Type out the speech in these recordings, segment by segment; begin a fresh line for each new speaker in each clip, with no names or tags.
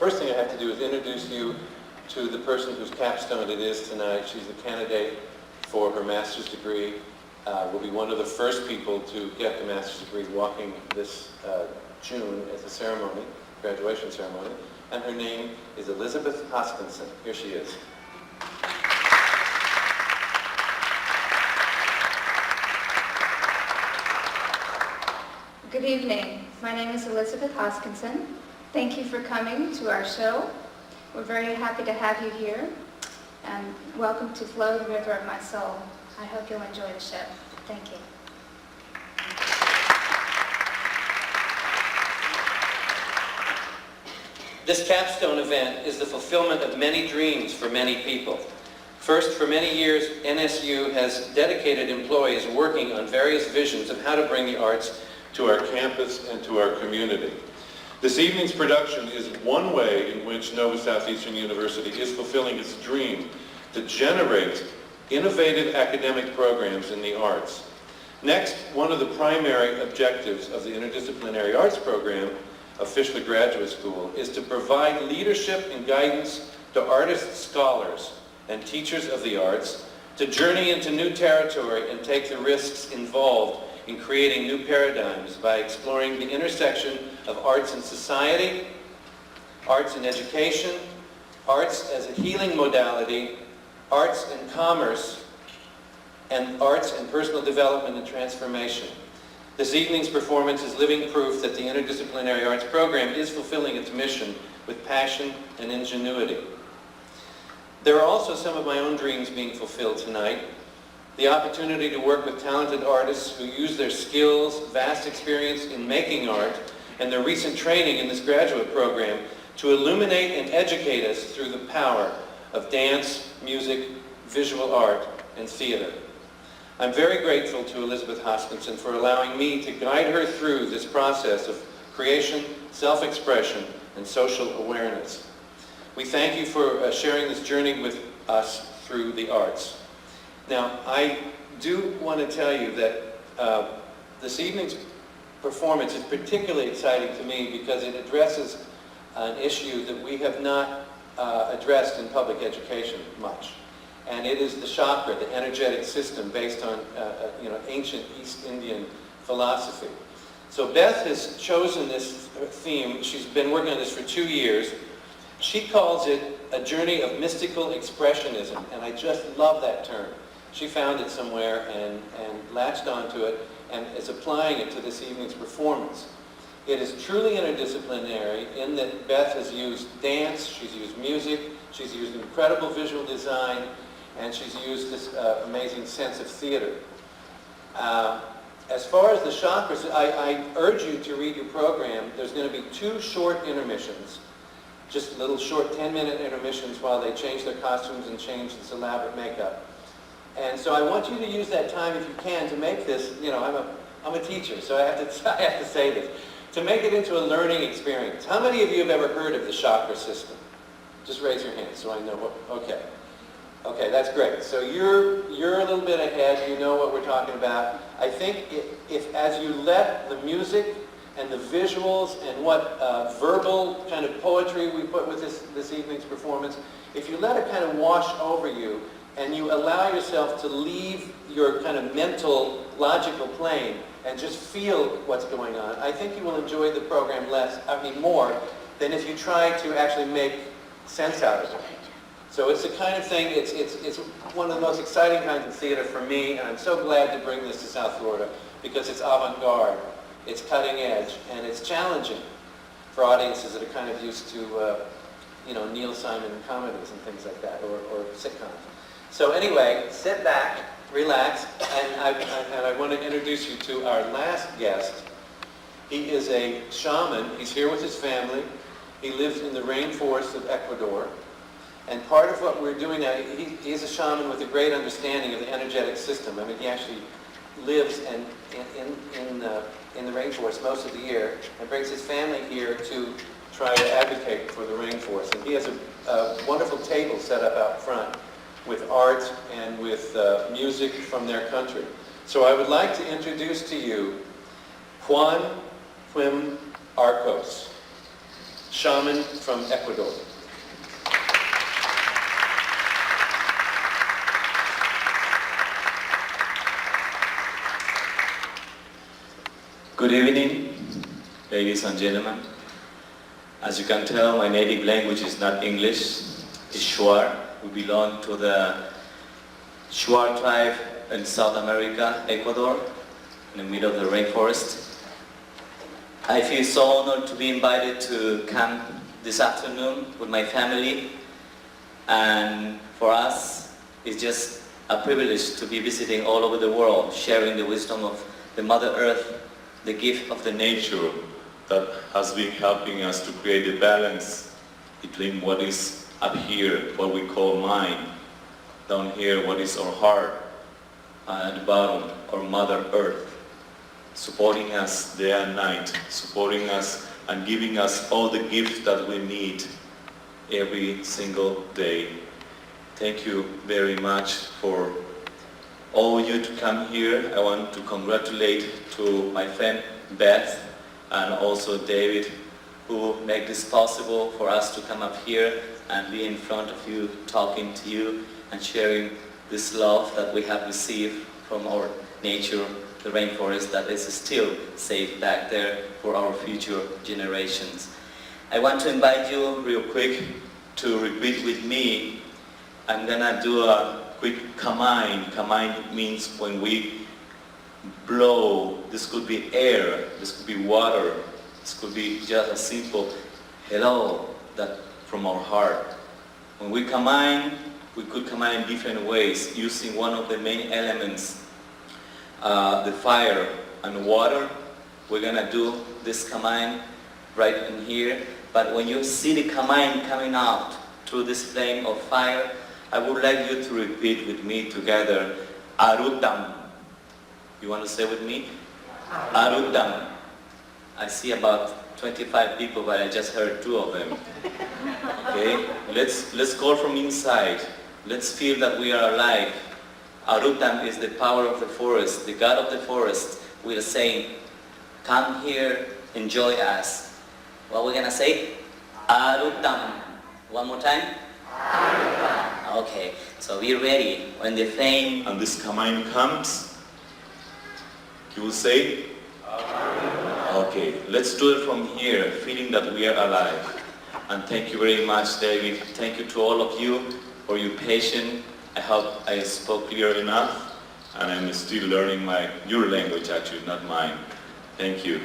First thing I have to do is introduce you to the person whose capstone it is tonight. She's the candidate for her master's degree. Will be one of the first people to get the master's degree walking this June at the ceremony, graduation ceremony. And her name is Elizabeth Hoskinson. Here she is.
Good evening. My name is Elizabeth Hoskinson. Thank you for coming to our show. We're very happy to have you here. And welcome to Flow, the River of My Soul. I hope you'll enjoy the show. Thank you.
This capstone event is the fulfillment of many dreams for many people. First, for many years, NSU has dedicated employees working on various visions of how to bring the arts to our campus and to our community. This evening's production is one way in which Nova Southeastern University is fulfilling its dream to generate innovative academic programs in the arts. Next, one of the primary objectives of the Interdisciplinary Arts Program of Fischler Graduate School is to provide leadership and guidance to artists, scholars, and teachers of the arts to journey into new territory and take the risks involved in creating new paradigms by exploring the intersection of arts and society, arts and education, arts as a healing modality, arts and commerce, and arts and personal development and transformation. This evening's performance is living proof that the Interdisciplinary Arts Program is fulfilling its mission with passion and ingenuity. There are also some of my own dreams being fulfilled tonight. The opportunity to work with talented artists who use their skills, vast experience in making art, and their recent training in this graduate program to illuminate and educate us through the power of dance, music, visual art, and theater. I'm very grateful to Elizabeth Hoskinson for allowing me to guide her through this process of creation, self-expression, and social awareness. We thank you for sharing this journey with us through the arts. Now, I do want to tell you that this evening's performance is particularly exciting to me because it addresses an issue that we have not addressed in public education much. And it is the chakra, the energetic system based on ancient East Indian philosophy. So Beth has chosen this theme. She's been working on this for 2 years. She calls it a journey of mystical expressionism, and I just love that term. She found it somewhere and latched onto it and is applying it to this evening's performance. It is truly interdisciplinary in that Beth has used dance, she's used music, she's used incredible visual design, and she's used this amazing sense of theater. As far as the chakras, I urge you to read your program. There's going to be 2 short intermissions, just little short 10-minute intermissions while they change their costumes and change this elaborate makeup. And so I want you to use that time, if you can, to make this, I'm a teacher, so I have to say this, to make it into a learning experience. How many of you have ever heard of the chakra system? Just raise your hand so I know what, okay. Okay, that's great. So you're a little bit ahead, you know what we're talking about. I think if as you let the music and the visuals and what verbal kind of poetry we put with this evening's performance, if you let it kind of wash over you, and you allow yourself to leave your kind of mental, logical plane and just feel what's going on, I think you will enjoy the program more than if you try to actually make sense out of it. So it's the kind of thing, it's one of the most exciting kinds of theater for me, and I'm so glad to bring this to South Florida because it's avant-garde, it's cutting edge, and it's challenging for audiences that are kind of used to Neil Simon comedies and things like that, or sitcoms. So anyway, sit back, relax, and I want to introduce you to our last guest. He is a shaman. He's here with his family. He lives in the rainforest of Ecuador. And part of what we're doing now, he's a shaman with a great understanding of the energetic system. I mean, he actually lives in the rainforest most of the year and brings his family here to try to advocate for the rainforest. And he has a wonderful table set up out front with art and with music from their country. So I would like to introduce to you Juan Quim Arcos. shaman from Ecuador.
Good evening, ladies and gentlemen. As you can tell, my native language is not English, it's Shuar. We belong to the Shuar tribe in South America, Ecuador, in the middle of the rainforest. I feel so honored to be invited to come this afternoon with my family, and for us, it's just a privilege to be visiting all over the world, sharing the wisdom of the Mother Earth, the gift of the nature that has been helping us to create a balance between what is up here, what we call mind, down here, what is our heart, and at the bottom, our Mother Earth, supporting us day and night, supporting us and giving us all the gifts that we need every single day. Thank you very much for all you to come here. I want to congratulate to my friend Beth and also David, who make this possible for us to come up here and be in front of you, talking to you and sharing this love that we have received from our nature, the rainforest that is still safe back there for our future generations. I want to invite you real quick to repeat with me. I'm gonna do a quick command. Command means when we blow, this could be air, this could be water, this could be just a simple hello that from our heart. When we command, we could command in different ways using one of the main elements, the fire and water. We're gonna do this command right in here, but when you see the command coming out through this flame of fire, I would like you to repeat with me together, Arutam. You want to say with me? Arutam. I see about 25 people, but I just heard 2 of them. Okay, let's call from inside. Let's feel that we are alive. Arutam is the power of the forest, the god of the forest. We are saying, come here, enjoy us. What we're gonna say? Arutam. One more time? Arutam. Okay, so be ready. When the flame and this command comes, you will say, Arutam. Okay, let's do it from here, feeling that we are alive. And thank you very much, David. Thank you to all of you for your patience. I hope I spoke clear enough, and I'm still learning your language actually, not mine. Thank you.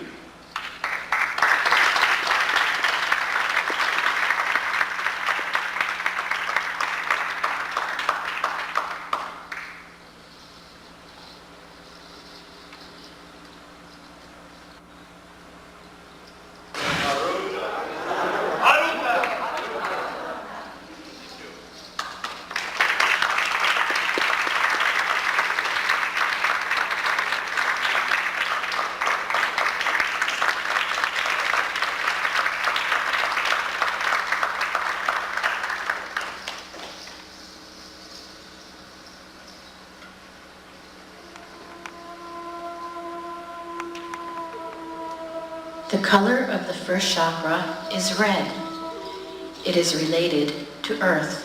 The color of the first chakra is red. It is related to earth,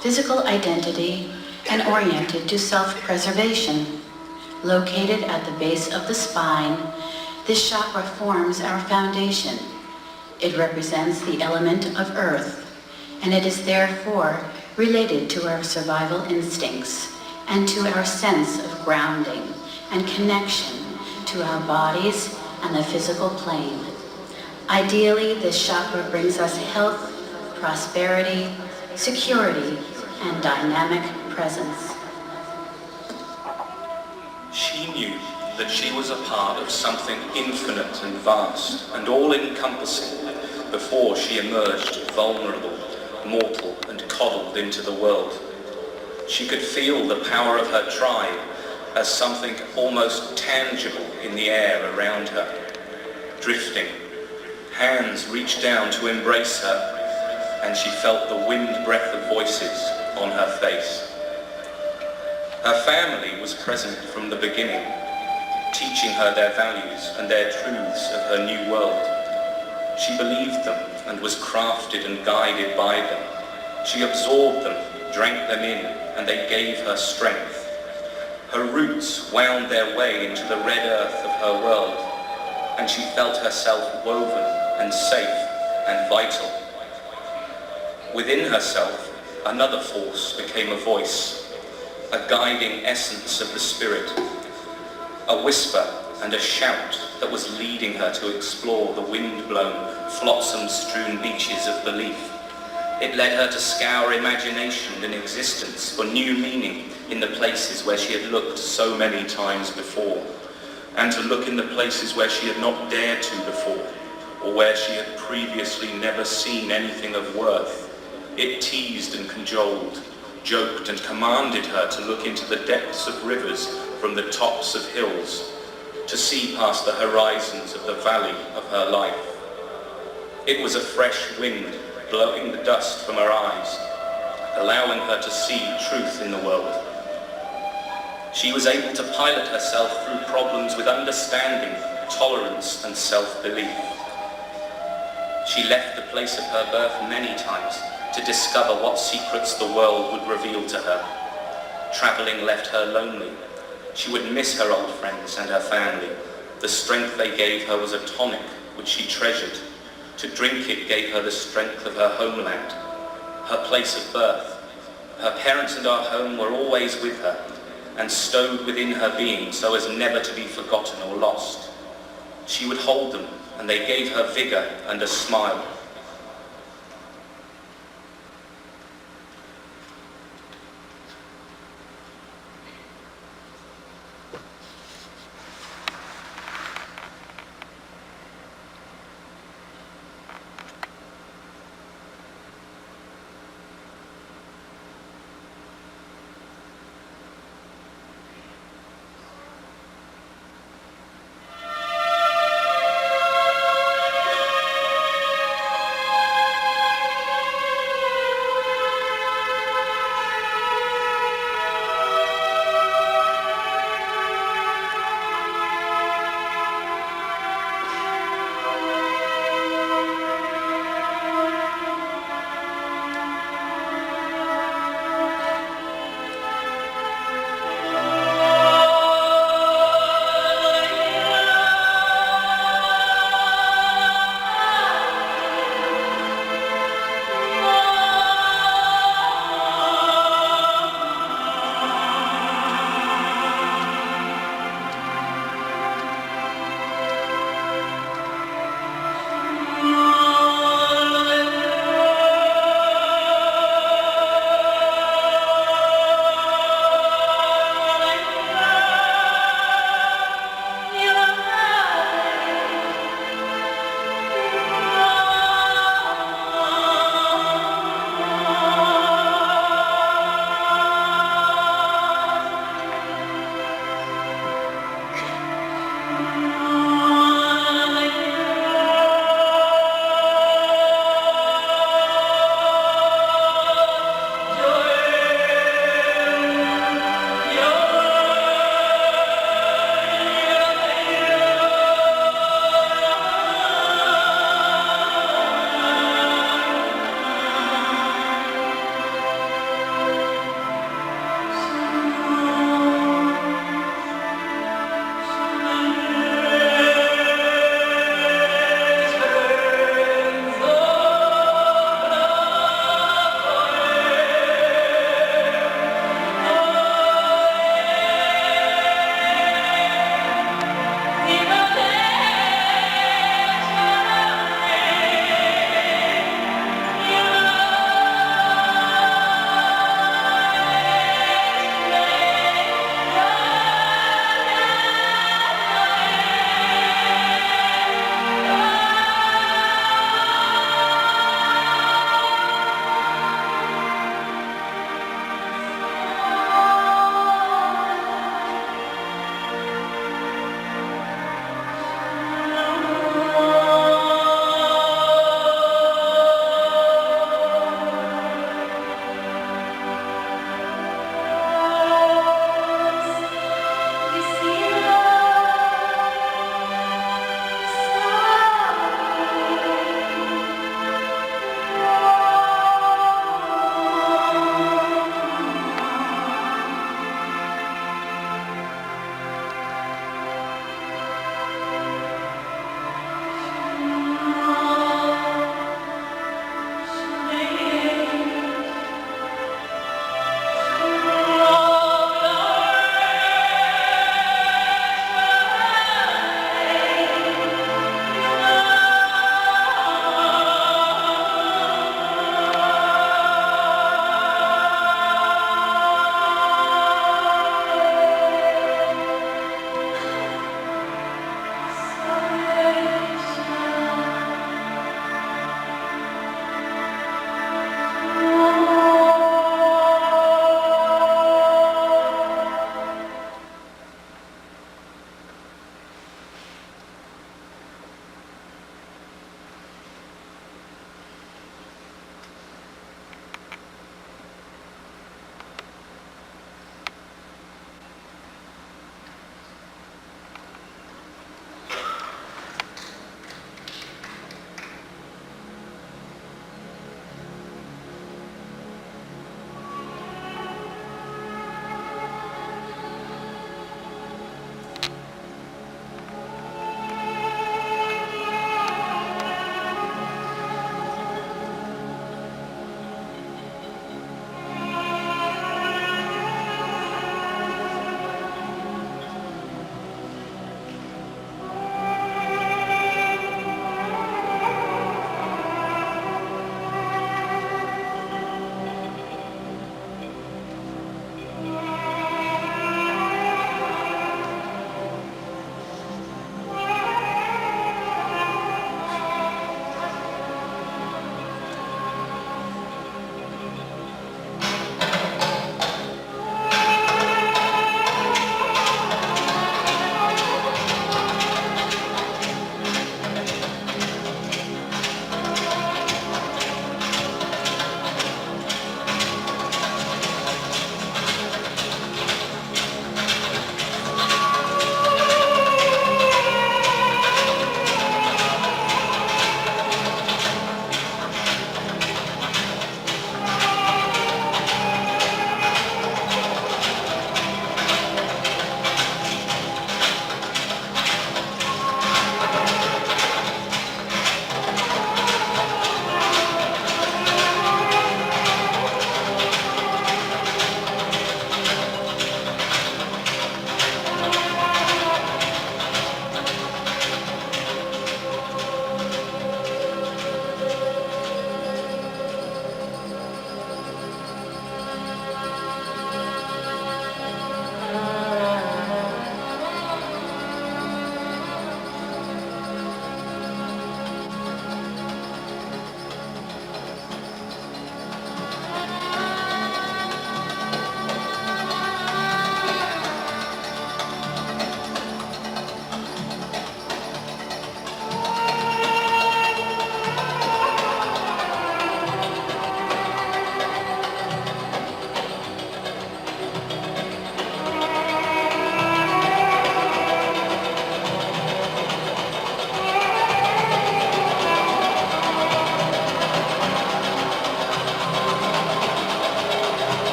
physical identity, and oriented to self-preservation. Located at the base of the spine, this chakra forms our foundation. It represents the element of earth, and it is therefore related to our survival instincts and to our sense of grounding and connection to our bodies and the physical plane. Ideally, this chakra brings us health, prosperity, security, and dynamic presence.
She knew that she was a part of something infinite and vast and all-encompassing before she emerged vulnerable, mortal, and coddled into the world. She could feel the power of her tribe as something almost tangible in the air around her. Drifting, hands reached down to embrace her, and she felt the wind breath of voices on her face. Her family was present from the beginning, teaching her their values and their truths of her new world. She believed them and was crafted and guided by them. She absorbed them, drank them in, and they gave her strength. Her roots wound their way into the red earth of her world, and she felt herself woven and safe and vital. Within herself, another force became a voice, a guiding essence of the spirit, a whisper and a shout that was leading her to explore the wind-blown, flotsam-strewn beaches of belief. It led her to scour imagination and existence for new meaning in the places where she had looked so many times before, and to look in the places where she had not dared to before, or where she had previously never seen anything of worth. It teased and cajoled, joked and commanded her to look into the depths of rivers from the tops of hills, to see past the horizons of the valley of her life. It was a fresh wind blowing the dust from her eyes, allowing her to see truth in the world. She was able to pilot herself through problems with understanding, tolerance and self-belief. She left the place of her birth many times to discover what secrets the world would reveal to her. Travelling left her lonely. She would miss her old friends and her family. The strength they gave her was a tonic which she treasured. To drink it gave her the strength of her homeland, her place of birth. Her parents and our home were always with her and stowed within her being so as never to be forgotten or lost. She would hold them, and they gave her vigour and a smile.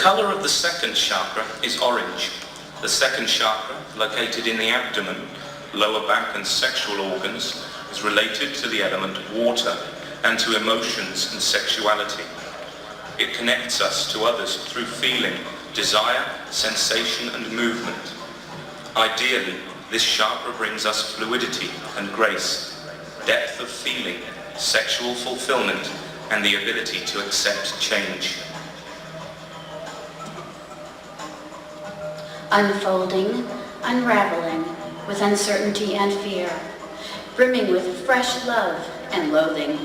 color of the second chakra is orange. The second chakra, located in the abdomen, lower back and sexual organs, is related to the element water and to emotions and sexuality. It connects us to others through feeling, desire, sensation and movement. Ideally, this chakra brings us fluidity and grace, depth of feeling, sexual fulfillment, and the ability to accept change.
Unfolding, unraveling, with uncertainty and fear, brimming with fresh love and loathing.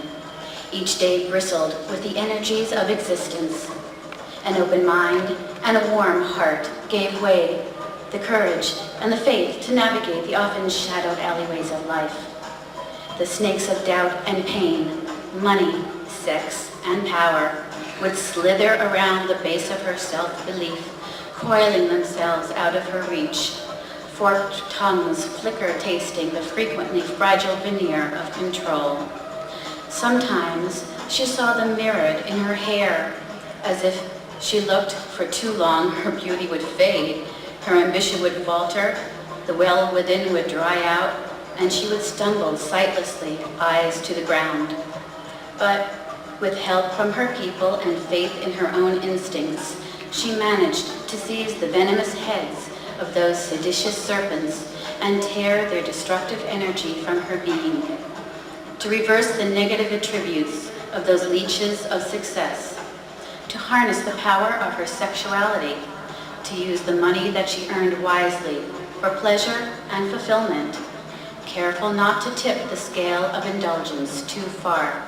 Each day bristled with the energies of existence. An open mind and a warm heart gave way, the courage and the faith to navigate the often shadowed alleyways of life. The snakes of doubt and pain, money, sex, and power would slither around the base of her self-belief, coiling themselves out of her reach. Forked tongues flicker tasting the frequently fragile veneer of control. Sometimes she saw them mirrored in her hair, as if she looked for too long her beauty would fade, her ambition would falter, the well within would dry out, and she would stumble sightlessly, eyes to the ground. But with help from her people and faith in her own instincts, she managed to seize the venomous heads of those seditious serpents and tear their destructive energy from her being. To reverse the negative attributes of those leeches of success, to harness the power of her sexuality, to use the money that she earned wisely for pleasure and fulfillment, careful not to tip the scale of indulgence too far.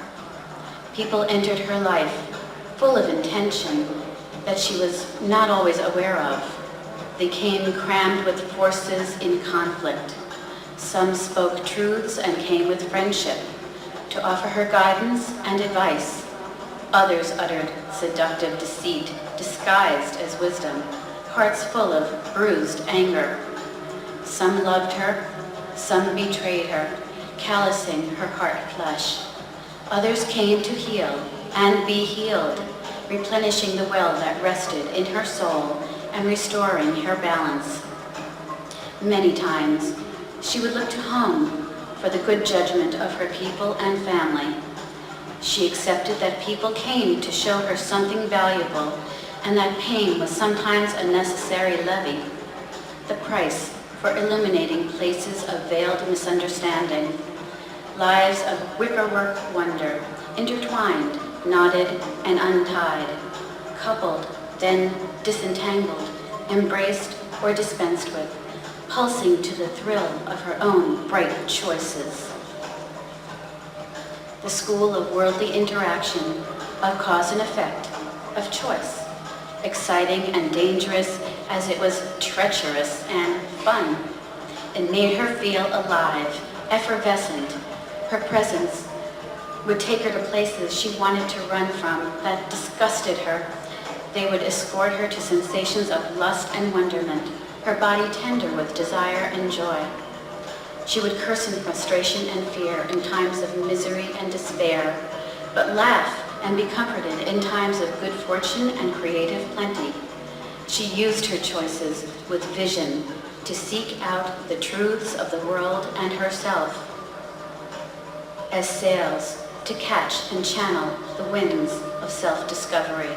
People entered her life full of intention that she was not always aware of. They came crammed with forces in conflict. Some spoke truths and came with friendship to offer her guidance and advice. Others uttered seductive deceit, disguised as wisdom, hearts full of bruised anger. Some loved her, some betrayed her, callousing her heart flesh. Others came to heal and be healed, replenishing the well that rested in her soul and restoring her balance. Many times, she would look to home for the good judgment of her people and family. She accepted that people came to show her something valuable, and that pain was sometimes a necessary levy, the price for illuminating places of veiled misunderstanding, lives of wickerwork wonder, intertwined, knotted, and untied, coupled, then disentangled, embraced or dispensed with, pulsing to the thrill of her own bright choices. The school of worldly interaction, of cause and effect, of choice, exciting and dangerous as it was treacherous and fun. It made her feel alive, effervescent. Her presence would take her to places she wanted to run from that disgusted her. They would escort her to sensations of lust and wonderment, her body tender with desire and joy. She would curse in frustration and fear in times of misery and despair, but laugh and be comforted in times of good fortune and creative plenty. She used her choices with vision to seek out the truths of the world and herself as sails to catch and channel the winds of self-discovery.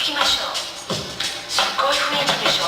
きましょう。すっごい雰囲気でしょ。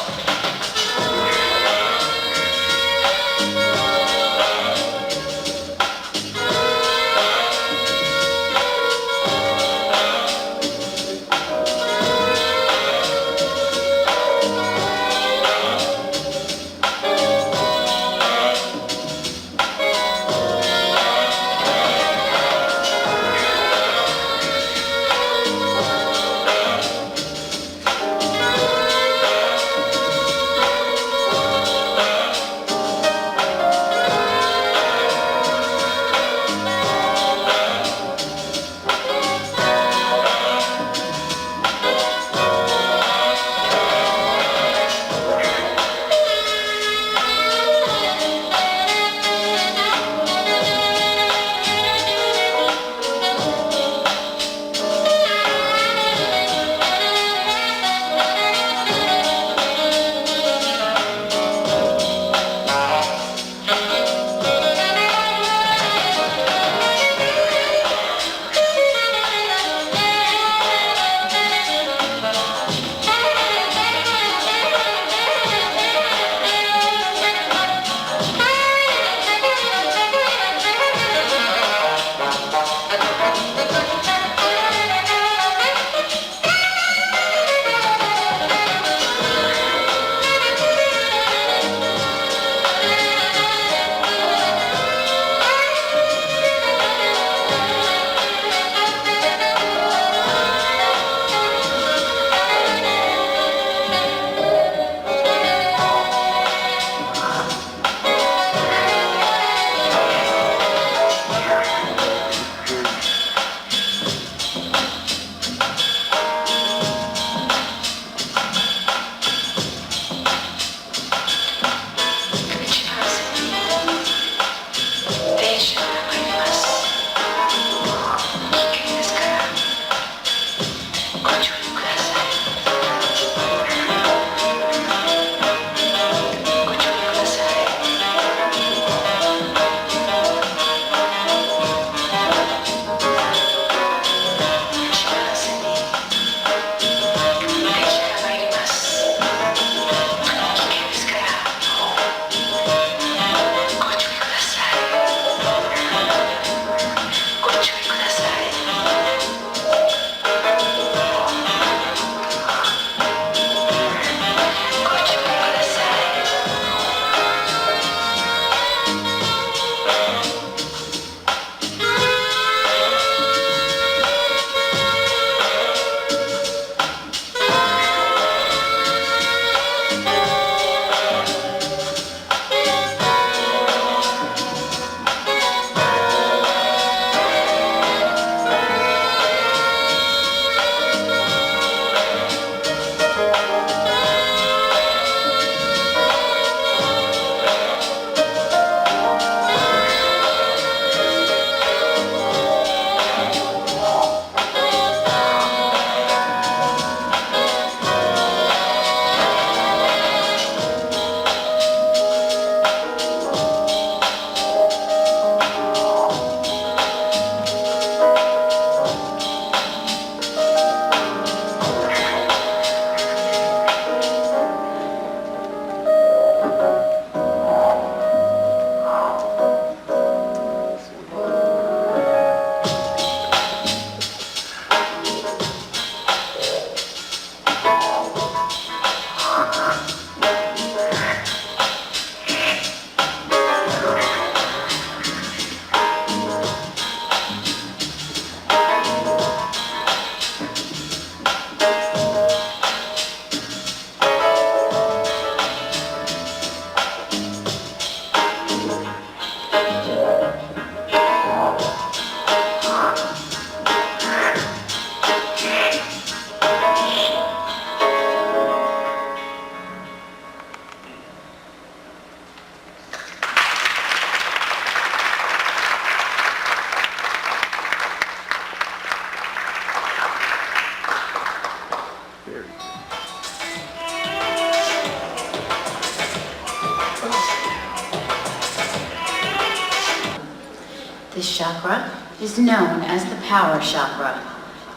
This chakra is known as the power chakra,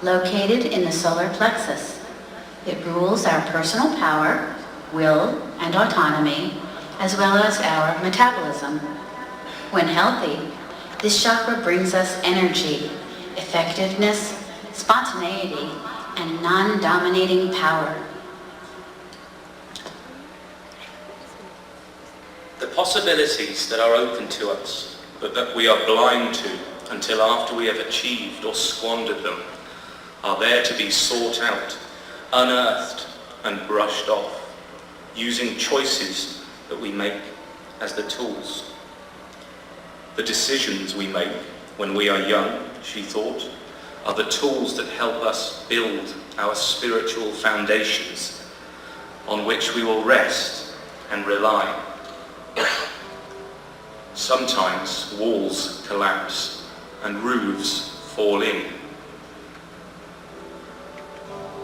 located in the solar plexus. It rules our personal power, will, and autonomy, as well as our metabolism. When healthy, this chakra brings us energy, effectiveness, spontaneity, and non-dominating power.
The possibilities that are open to us, but that we are blind to until after we have achieved or squandered them, are there to be sought out, unearthed, and brushed off, using choices that we make as the tools. The decisions we make when we are young, she thought, are the tools that help us build our spiritual foundations on which we will rest and rely. Sometimes walls collapse and roofs fall in.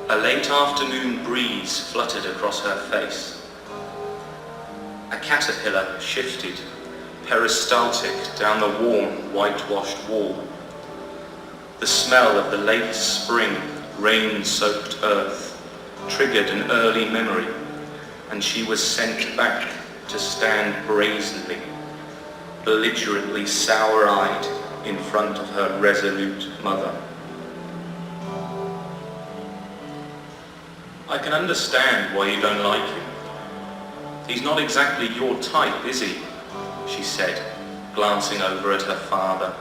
A late afternoon breeze fluttered across her face. A caterpillar shifted, peristaltic, down the warm, whitewashed wall. The smell of the late spring, rain-soaked earth triggered an early memory, and she was sent back to stand brazenly, belligerently sour-eyed in front of her resolute mother. I can understand why you don't like him. He's not exactly your type, is he? She said, glancing over at her father,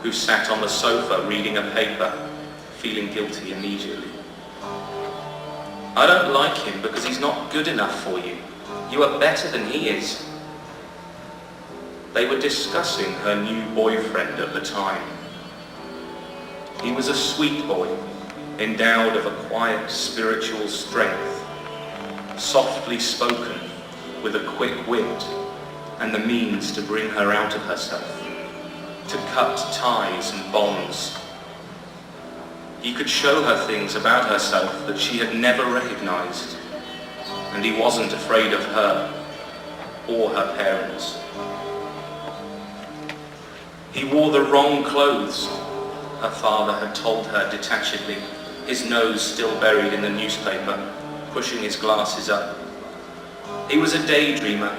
who sat on the sofa reading a paper, feeling guilty immediately. I don't like him because he's not good enough for you. You are better than he is. They were discussing her new boyfriend at the time. He was a sweet boy, endowed of a quiet spiritual strength, softly spoken, with a quick wit, and the means to bring her out of herself, to cut ties and bonds. He could show her things about herself that she had never recognized, and he wasn't afraid of her or her parents. He wore the wrong clothes, her father had told her detachedly, his nose still buried in the newspaper, pushing his glasses up. He was a daydreamer.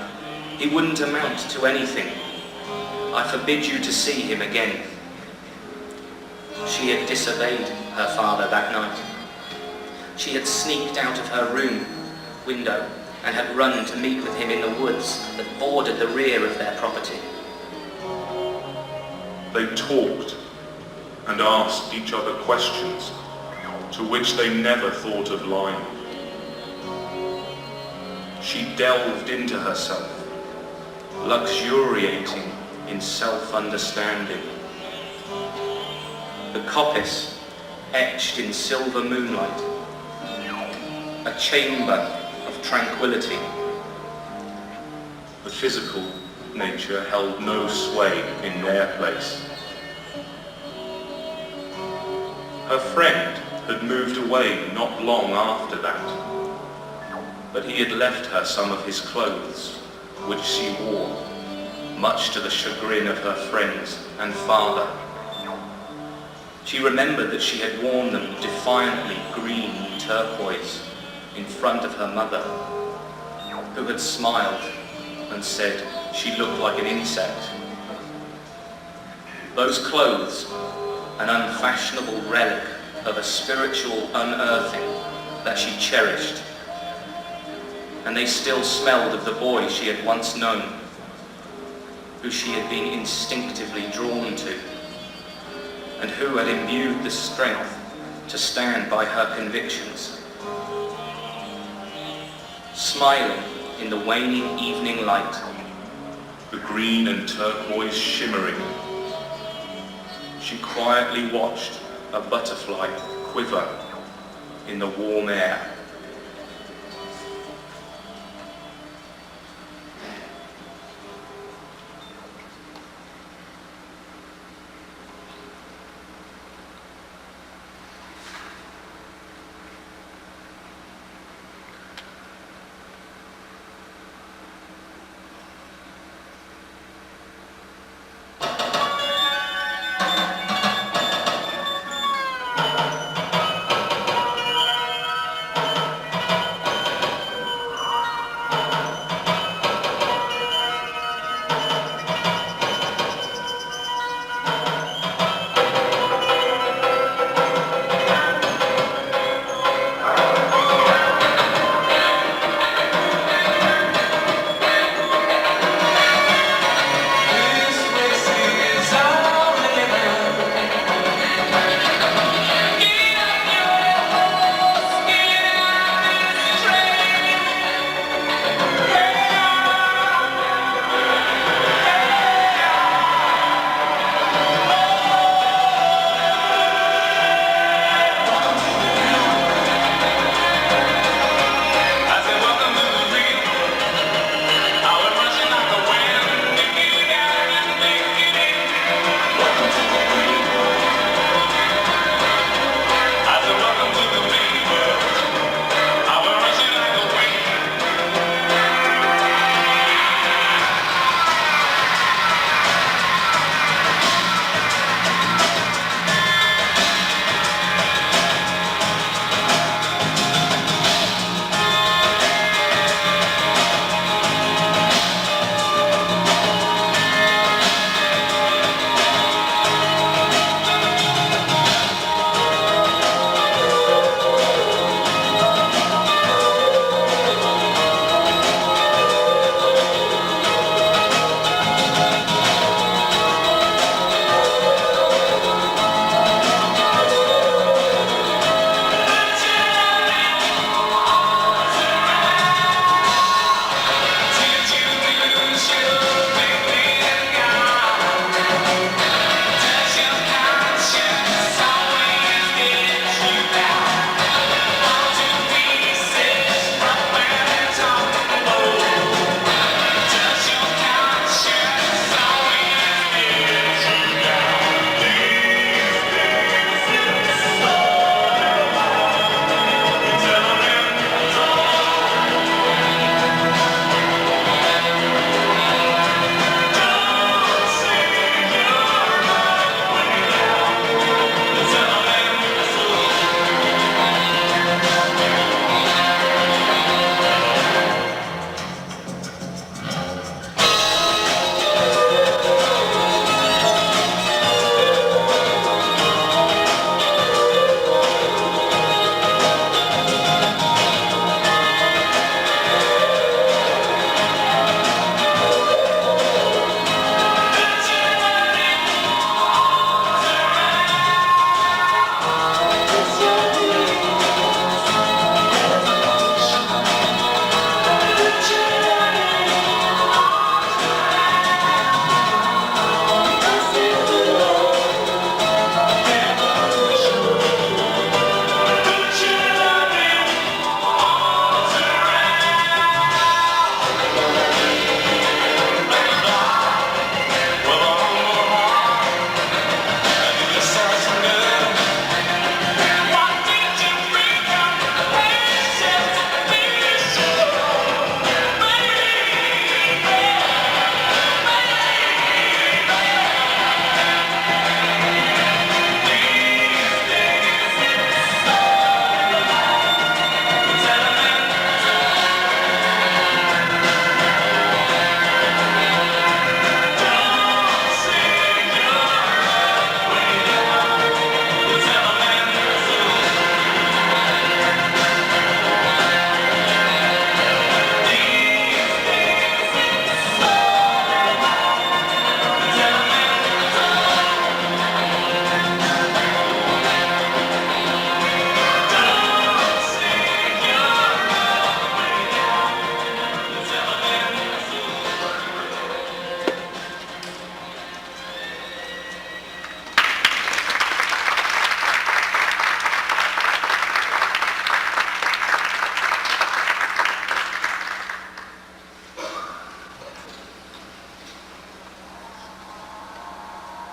He wouldn't amount to anything. I forbid you to see him again. She had disobeyed her father that night. She had sneaked out of her room window and had run to meet with him in the woods that bordered the rear of their property.
They talked and asked each other questions to which they never thought of lying. She delved into herself, luxuriating in self-understanding. The coppice, etched in silver moonlight, a chamber of tranquility. The physical nature held no sway in their place. Her friend had moved away not long after that, but he had left her some of his clothes, which she wore, much to the chagrin of her friends and father. She remembered that she had worn them defiantly green turquoise in front of her mother, who had smiled and said she looked like an insect. Those clothes, an unfashionable relic of a spiritual unearthing that she cherished, and they still smelled of the boy she had once known, who she had been instinctively drawn to, and who had imbued the strength to stand by her convictions. Smiling in the waning evening light, the green and turquoise shimmering, she quietly watched a butterfly quiver in the warm air.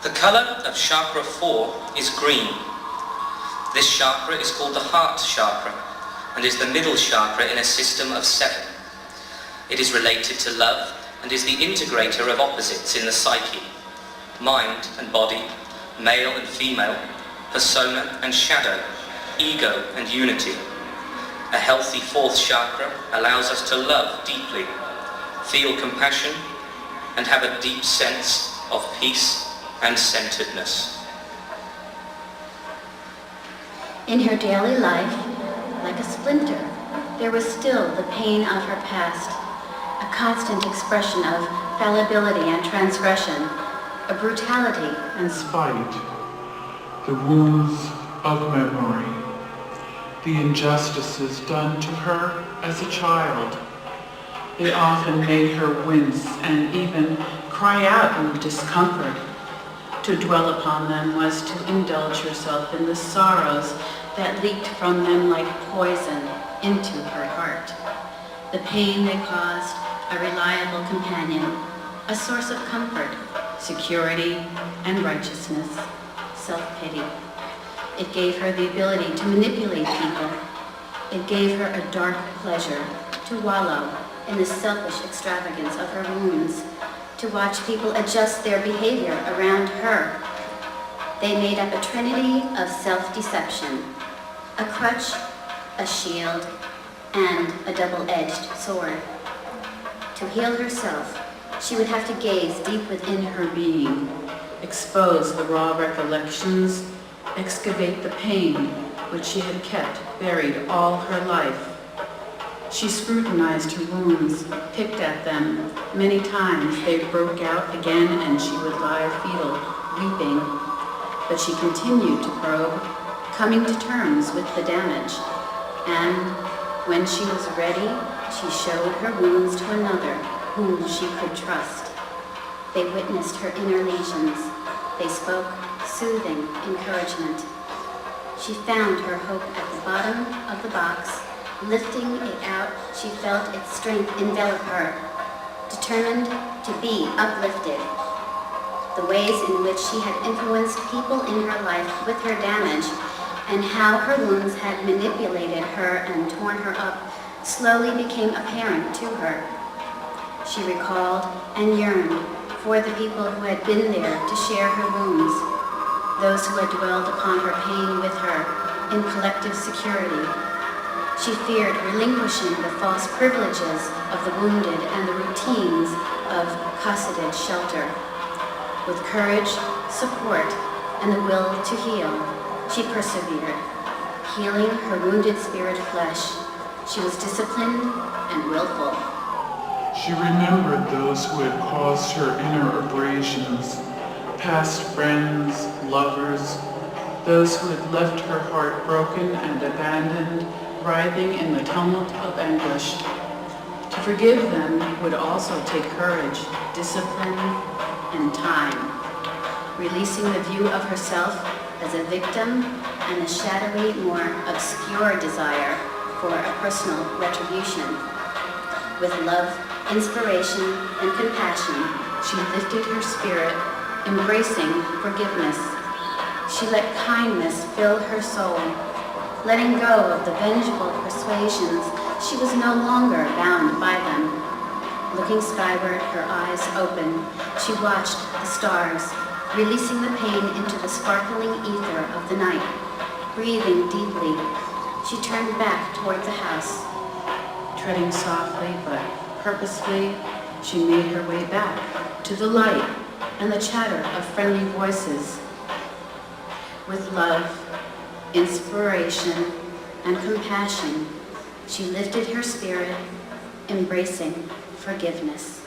The colour of chakra 4 is green. This chakra is called the heart chakra and is the middle chakra in a system of 7. It is related to love and is the integrator of opposites in the psyche, mind and body, male and female, persona and shadow, ego and unity. A healthy 4th chakra allows us to love deeply, feel compassion, and have a deep sense of peace and centeredness.
In her daily life, like a splinter, there was still the pain of her past, a constant expression of fallibility and transgression, a brutality
and spite, the wounds of memory, the injustices done to her as a child. They often made her wince and even cry out in discomfort. To dwell upon them was to indulge herself in the sorrows that leaked from them like poison into her heart. The pain they caused, a reliable companion, a source of comfort, security, and righteousness, self-pity. It gave her the ability to manipulate people. It gave her a dark pleasure to wallow in the selfish extravagance of her wounds, to watch people adjust their behavior around her. They made up a trinity of self-deception, a crutch, a shield, and a double-edged sword. To heal herself, she would have to gaze deep within her being, expose the raw recollections, excavate the pain which she had kept buried all her life. She scrutinized her wounds, picked at them. Many times they broke out again and she would lie fetal, weeping. But she continued to probe, coming to terms with the damage. And when she was ready, she showed her wounds to another whom she could trust. They witnessed her inner lesions. They spoke soothing encouragement. She found her hope at the bottom of the box. Lifting it out, she felt its strength envelop her, determined to be uplifted. The ways in which she had influenced people in her life with her damage and how her wounds had manipulated her and torn her up slowly became apparent to her. She recalled and yearned for the people who had been there to share her wounds, those who had dwelled upon her pain with her in collective security. She feared relinquishing the false privileges of the wounded and the routines of cosseted shelter. With courage, support, and the will to heal, she persevered, healing her wounded spirit flesh. She was disciplined and willful. She remembered those who had caused her inner abrasions, past friends, lovers, those who had left her heart broken and abandoned, writhing in the tumult of anguish. To forgive them would also take courage, discipline, and time, releasing the view of herself as a victim and the shadowy, more obscure desire for a personal retribution. With love, inspiration, and compassion, she lifted her spirit, embracing forgiveness. She let kindness fill her soul. Letting go of the vengeful persuasions, she was no longer bound by them. Looking skyward, her eyes open, she watched the stars, releasing the pain into the sparkling ether of the night. Breathing deeply, she turned back toward the house. Treading softly but purposefully, she made her way back to the light and the chatter of friendly voices. With love, inspiration, and compassion, she lifted her spirit, embracing forgiveness.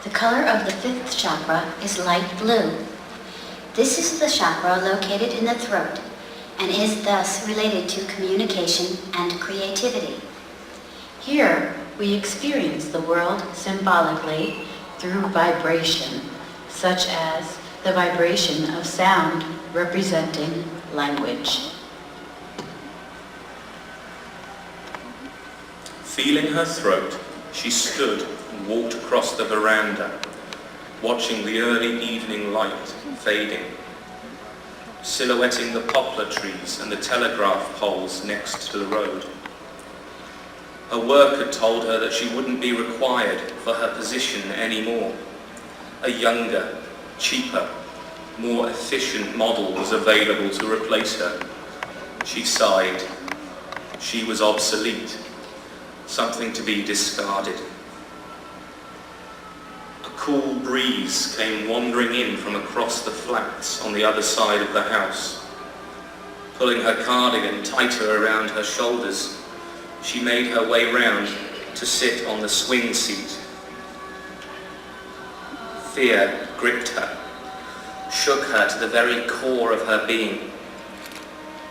The color of the fifth chakra is light blue. This is the chakra located in the throat and is thus related to communication and creativity. Here, we experience the world symbolically through vibration, such as the vibration of sound representing language.
Feeling her throat, she stood and walked across the veranda, watching the early evening light fading, silhouetting the poplar trees and the telegraph poles next to the road. Her work had told her that she wouldn't be required for her position anymore. A younger, cheaper, more efficient model was available to replace her. She sighed. She was obsolete, something to be discarded. A cool breeze came wandering in from across the flats on the other side of the house. Pulling her cardigan tighter around her shoulders, she made her way round to sit on the swing seat. Fear gripped her, shook her to the very core of her being.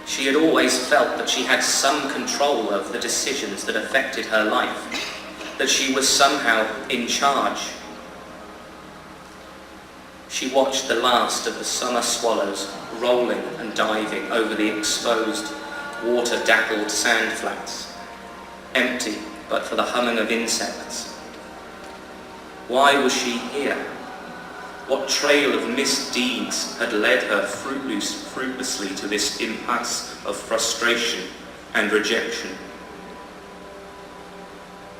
She had always felt that she had some control of the decisions that affected her life, that she was somehow in charge. She watched the last of the summer swallows rolling and diving over the exposed,
water-dappled sand flats, empty but for the humming of insects. Why was she here? What trail of misdeeds had led her fruitlessly to this impasse of frustration and rejection?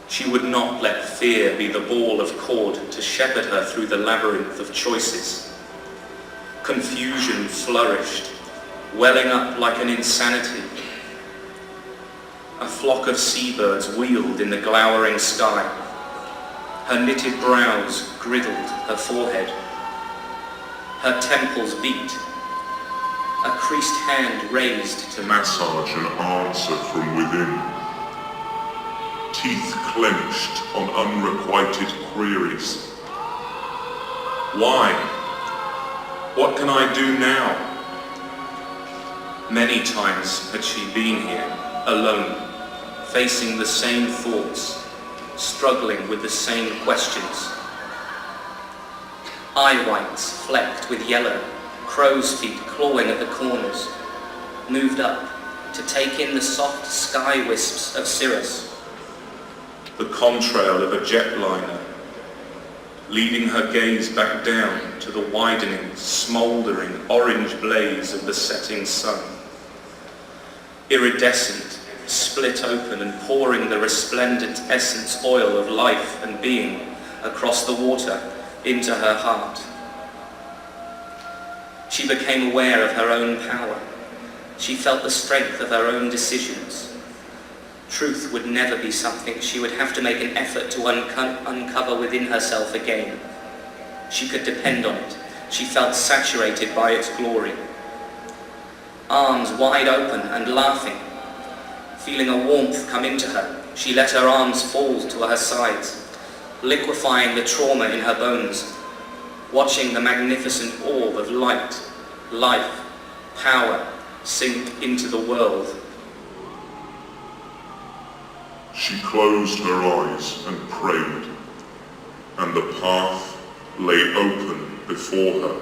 She would not let fear be the ball of cord to shepherd her through the labyrinth of choices. Confusion flourished, welling up like an insanity. A flock of seabirds wheeled in the glowering sky. Her knitted brows griddled her forehead. Her temples beat. A creased hand raised to
massage an answer from within. Teeth clenched on unrequited queries. Why? What can I do now?
Many times had she been here, alone, facing the same thoughts, struggling with the same questions.
Eye whites flecked with yellow, crow's feet clawing at the corners, moved up to take in the soft sky wisps of cirrus.
The contrail of a jetliner, leading her gaze back down to the widening, smouldering orange blaze of the setting sun. Iridescent, split open and pouring the resplendent essence oil of life and being across the water into her heart. She became aware of her own power. She felt the strength of her own decisions. Truth would never be something she would have to make an effort to uncover within herself again. She could depend on it. She felt saturated by its glory. Arms wide open and laughing. Feeling a warmth come into her, she let her arms fall to her sides, liquefying the trauma in her bones, watching the magnificent orb of light, life, power sink into the world.
She closed her eyes and prayed, and the path lay open before her.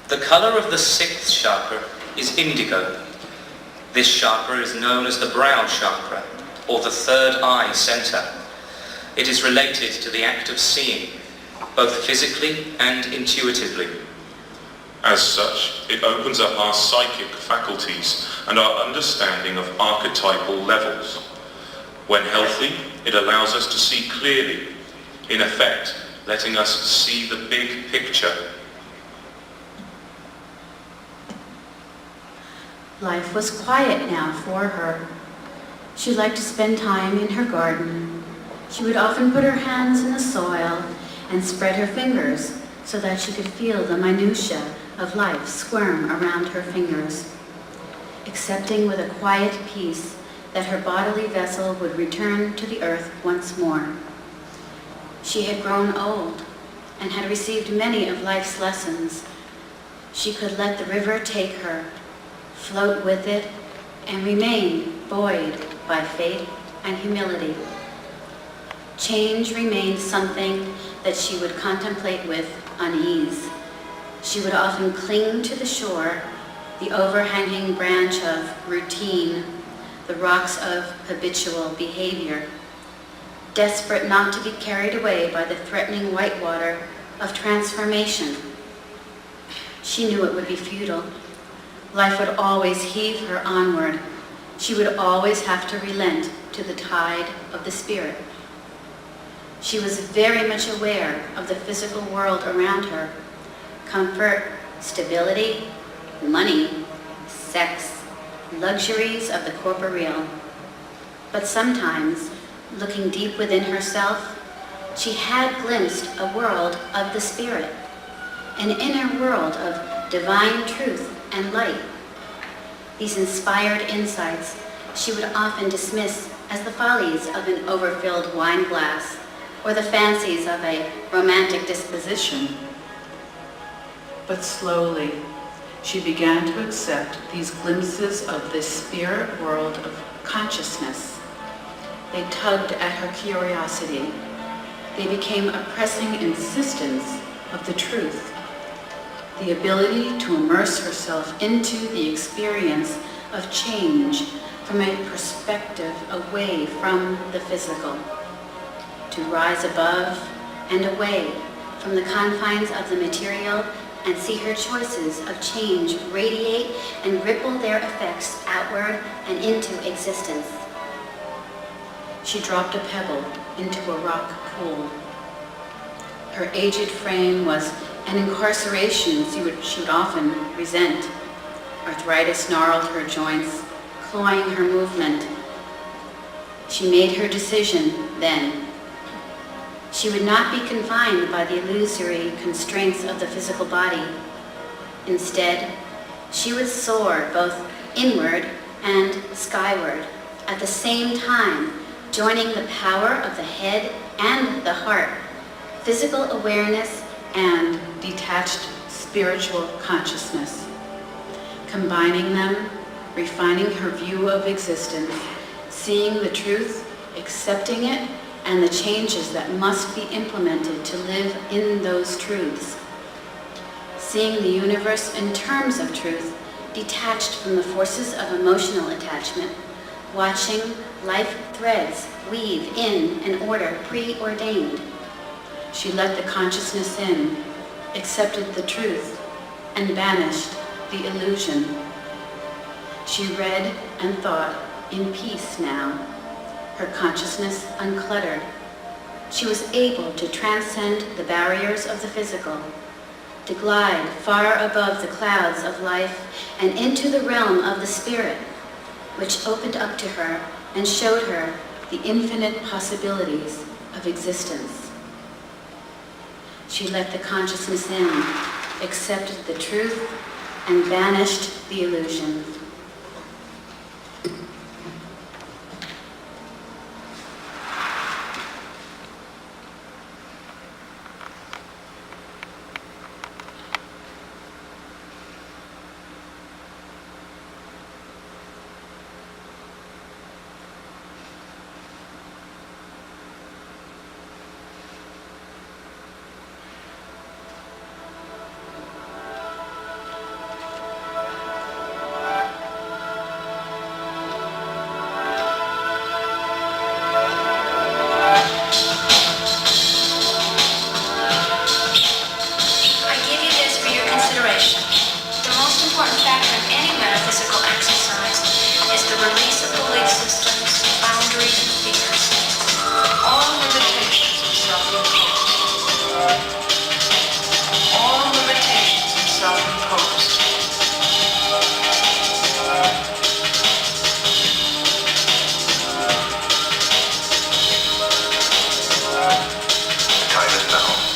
The color of the 6th chakra is indigo. This chakra is known as the brow chakra, or the third eye center. It is related to the act of seeing, both physically and intuitively.
As such, it opens up our psychic faculties and our understanding of archetypal levels. When healthy, it allows us to see clearly, in effect, letting us see the big picture.
Life was quiet now for her. She liked to spend time in her garden. She would often put her hands in the soil and spread her fingers so that she could feel the minutiae of life squirm around her fingers, accepting with a quiet peace that her bodily vessel would return to the earth once more. She had grown old and had received many of life's lessons. She could let the river take her, float with it, and remain buoyed by faith and humility. Change remained something that she would contemplate with unease. She would often cling to the shore, the overhanging branch of routine, the rocks of habitual behavior, desperate not to be carried away by the threatening white water of transformation. She knew it would be futile. Life would always heave her onward. She would always have to relent to the tide of the spirit. She was very much aware of the physical world around her. Comfort, stability, money, sex, luxuries of the corporeal. But sometimes, looking deep within herself, she had glimpsed a world of the spirit, an inner world of divine truth and light. These inspired insights she would often dismiss as the follies of an overfilled wine glass or the fancies of a romantic disposition.
But slowly, she began to accept these glimpses of this spirit world of consciousness. They tugged at her curiosity. They became a pressing insistence of the truth, the ability to immerse herself into the experience of change from a perspective away from the physical, to rise above and away from the confines of the material and see her choices of change radiate and ripple their effects outward and into existence. She dropped a pebble into a rock pool. Her aged frame was an incarceration she would often resent. Arthritis gnarled her joints, cloying her movement. She made her decision then. She would not be confined by the illusory constraints of the physical body. Instead, she would soar both inward and skyward, at the same time joining the power of the head and the heart, physical awareness and detached spiritual consciousness. Combining them, refining her view of existence, seeing the truth, accepting it, and the changes that must be implemented to live in those truths. Seeing the universe in terms of truth, detached from the forces of emotional attachment, watching life threads weave in an order preordained. She let the consciousness in, accepted the truth, and banished the illusion. She read and thought in peace now, her consciousness uncluttered. She was able to transcend the barriers of the physical, to glide far above the clouds of life and into the realm of the spirit, which opened up to her and showed her the infinite possibilities of existence. She let the consciousness in, accepted the truth, and banished the illusion.
consideration.
The most important factor in any metaphysical exercise is the release of belief systems, boundaries, and fears. All limitations are self-imposed. All limitations are self-imposed.
The time is now.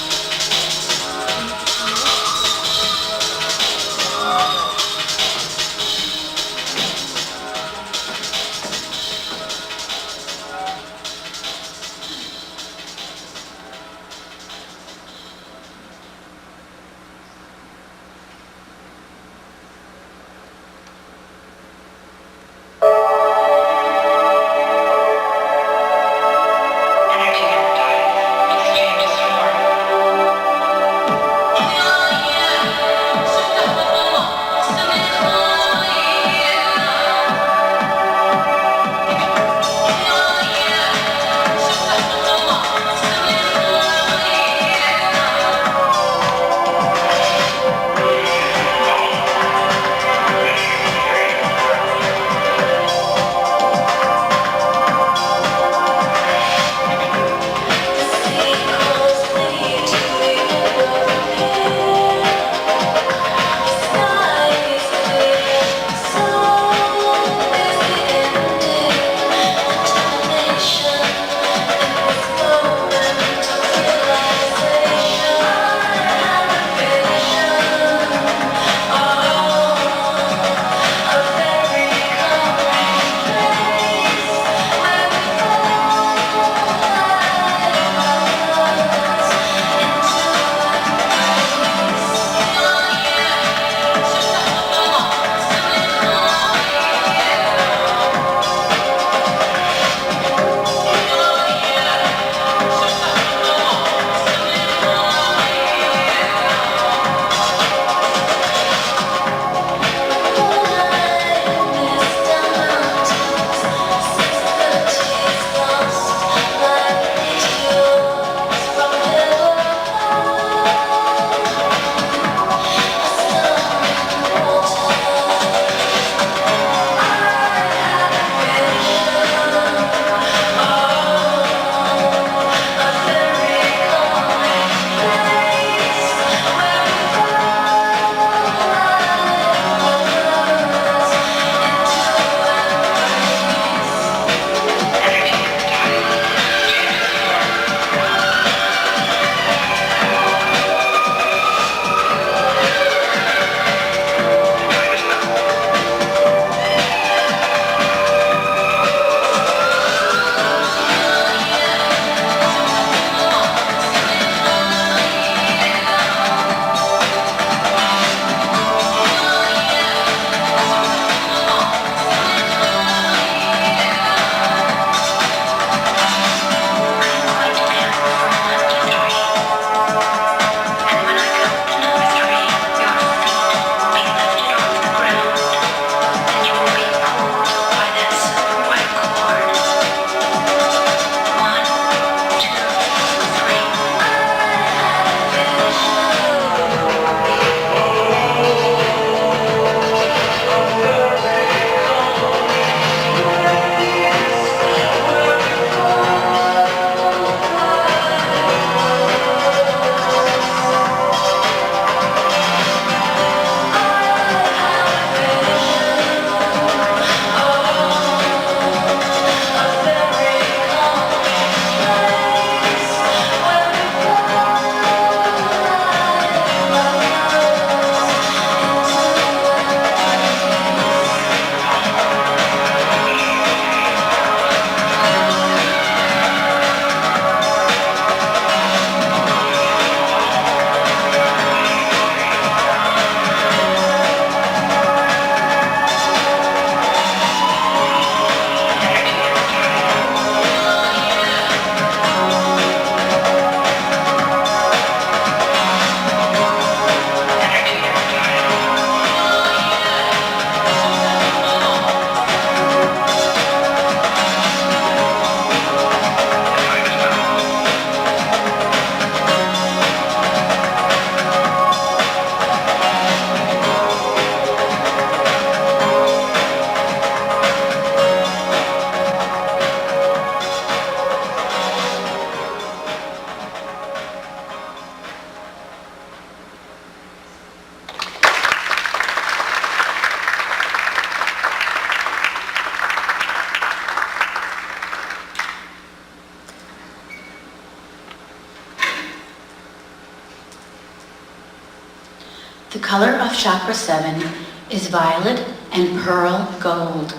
The color of chakra 7 is violet and pearl gold.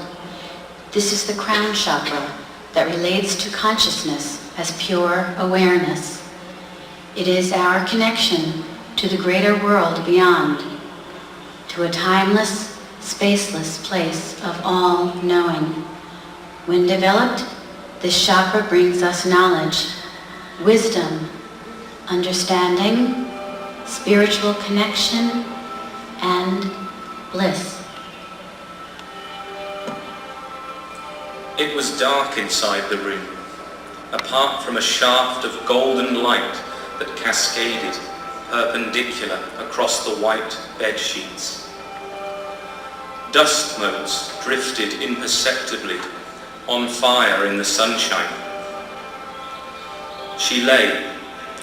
This is the crown chakra that relates to consciousness as pure awareness. It is our connection to the greater world beyond, to a timeless, spaceless place of all knowing. When developed, this chakra brings us knowledge, wisdom, understanding, spiritual connection, and bliss.
It was dark inside the room, apart from a shaft of golden light that cascaded perpendicular across the white bed sheets. Dust motes drifted imperceptibly, on fire in the sunshine. She lay,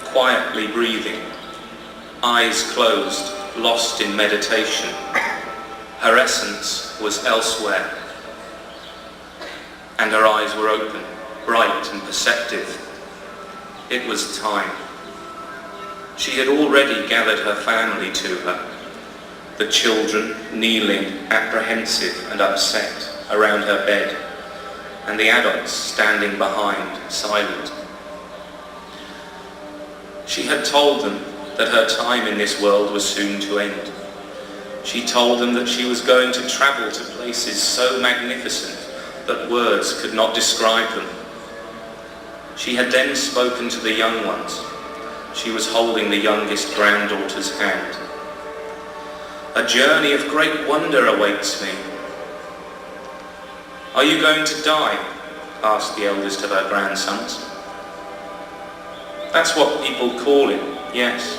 quietly breathing, eyes closed, lost in meditation. Her essence was elsewhere, and her eyes were open, bright and perceptive. It was time. She had already gathered her family to her, the children kneeling, apprehensive and upset, around her bed, and the adults standing behind, silent. She had told them that her time in this world was soon to end. She told them that she was going to travel to places so magnificent that words could not describe them. She had then spoken to the young ones. She was holding the youngest granddaughter's hand. A journey of great wonder awaits me. Are you going to die? Asked the eldest of her grandsons. That's what people call it, yes.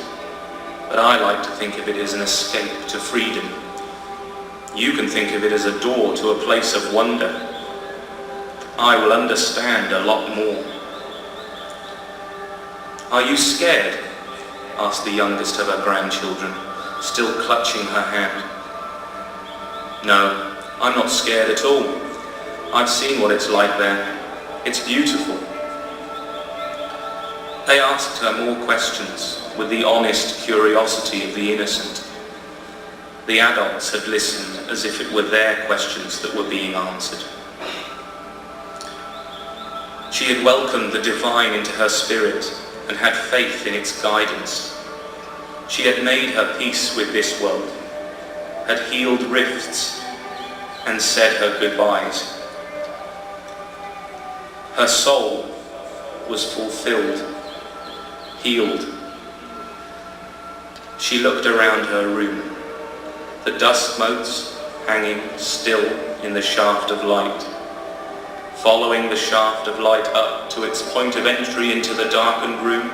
But I like to think of it as an escape to freedom. You can think of it as a door to a place of wonder. I will understand a lot more. Are you scared? Asked the youngest of her grandchildren, still clutching her hand. No, I'm not scared at all. I've seen what it's like there. It's beautiful. They asked her more questions with the honest curiosity of the innocent. The adults had listened as if it were their questions that were being answered. She had welcomed the divine into her spirit and had faith in its guidance. She had made her peace with this world, had healed rifts, and said her goodbyes. Her soul was fulfilled, healed. She looked around her room, the dust motes hanging still in the shaft of light. Following the shaft of light up to its point of entry into the darkened room,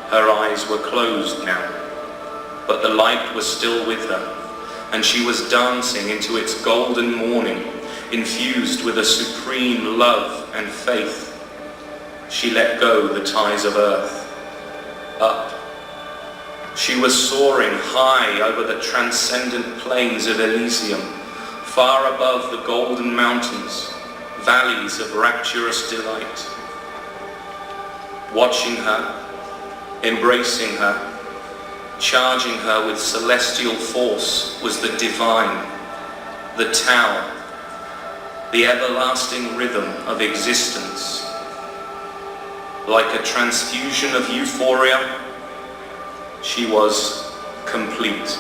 her eyes were closed now, but the light was still with her, and she was dancing into its golden morning, infused with a supreme love and faith. She let go the ties of earth. Up. She was soaring high over the transcendent plains of Elysium, far above the golden mountains, valleys of rapturous delight. Watching her, embracing her, charging her with celestial force was the divine, the Tao, the everlasting rhythm of existence. Like a transfusion of euphoria, she was complete.